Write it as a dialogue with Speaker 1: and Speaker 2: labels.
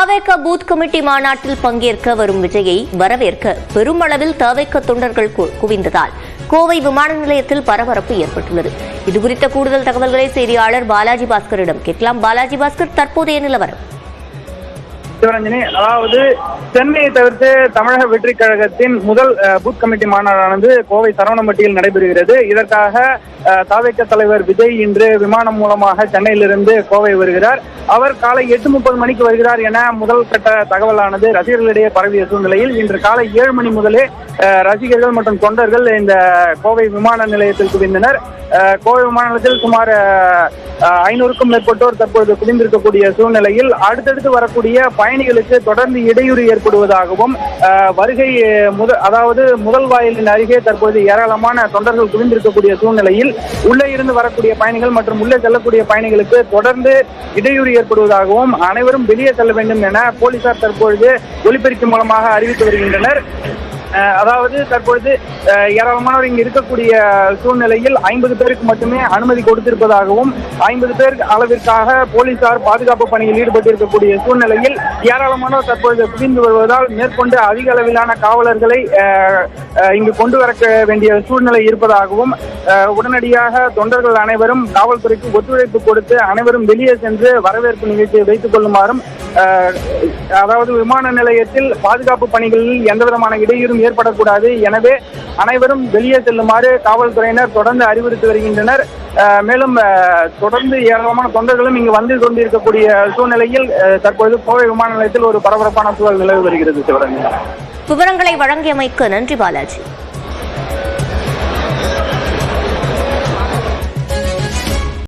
Speaker 1: தவேக booth committee மாநாட்டில் பங்கேற்க வரும் விஜயை வரவேற்க பெருமளவில் தவேக தொண்டர்கள் குவிந்ததால் கோவை விமான நிலையத்தில் பரபரப்பு ஏற்பட்டுள்ளது. இதுகுறித்த கூடுதல் தகவல்களை செய்தியாளர் பாலாஜி பாஸ்கரிடம் கேட்கலாம். பாலாஜி பாஸ்கர், தற்போதைய நிலவரம்.
Speaker 2: சிவரஞ்சனி, அதாவது சென்னையை தவிர்த்து தமிழக வெற்றி கழகத்தின் முதல் பூத் கமிட்டி மாநாடானது கோவை சரவணம்பட்டியில் நடைபெறுகிறது. இதற்காக தவேக தலைவர் விஜய் இன்று விமானம் மூலமாக சென்னையிலிருந்து கோவை வருகிறார். அவர் காலை 8:30 மணிக்கு வருகிறார் என முதல் கட்ட தகவலானது ரசிகர்களிடையே பரவிய சூழ்நிலையில் இன்று காலை 7 மணி முதலே ரசிகர்கள் மற்றும் தொண்டர்கள் இந்த கோவை விமான நிலையத்தில் குவிந்தனர். கோவை விமான நிலையத்தில் சுமார் 500க்கும் மேற்பட்டோர் தற்பொழுது குவிந்திருக்கக்கூடிய சூழ்நிலையில் அடுத்தடுத்து வரக்கூடிய பயணிகளுக்கு தொடர்ந்து இடையூறு ஏற்படுவதாகவும் வருகை அதாவது முதல் வாயிலின் அருகே தற்போது ஏராளமான தொண்டர்கள் குவிந்திருக்கக்கூடிய சூழ்நிலையில் உள்ளே இருந்து வரக்கூடிய பயணிகள் மற்றும் உள்ளே செல்லக்கூடிய பயணிகளுக்கு தொடர்ந்து இடையூறு ஏற்படுவதாகவும் அனைவரும் வெளியே செல்ல வேண்டும் என போலீசார் தற்பொழுது ஒலிபெருக்கி மூலமாக அறிவித்து வருகின்றனர். அதாவது தற்பொழுது ஏராளமானவர் இங்கு இருக்கக்கூடிய சூழ்நிலையில் 50 பேருக்கு மட்டுமே அனுமதி கொடுத்திருப்பதாகவும் 50 பேர் அளவிற்காக போலீசார் பாதுகாப்பு பணியில் ஈடுபட்டிருக்கக்கூடிய சூழ்நிலையில் ஏராளமானவர் தற்பொழுது குவிந்து வருவதால் மேற்கொண்டு அதிக அளவிலான காவலர்களை இங்கு கொண்டு வர வேண்டிய சூழ்நிலை இருப்பதாகவும் உடனடியாக தொண்டர்கள் அனைவரும் காவல்துறைக்கு ஒத்துழைப்பு கொடுத்து அனைவரும் வெளியே சென்று வரவேற்பு நிகழ்ச்சியை வைத்துக் கொள்ளுமாறும், அதாவது விமான நிலையத்தில் பாதுகாப்பு பணிகளில் எந்த விதமான இடையூறும் ஏற்படக்கூடாது, எனவே அனைவரும் வெளியே செல்லுமாறு காவல்துறையினர் தொடர்ந்து அறிவுறுத்தி வருகின்றனர். மேலும் தொடர்ந்து ஏராளமான தொண்டர்களும் இங்கு வந்து கொண்டிருக்கக்கூடிய சூழ்நிலையில் தற்போது கோவை விமான நிலையத்தில் ஒரு பரபரப்பான சூழல் நிலவி வருகிறது.
Speaker 1: விவரங்களை வழங்கியமைக்கு நன்றி பாலாஜி.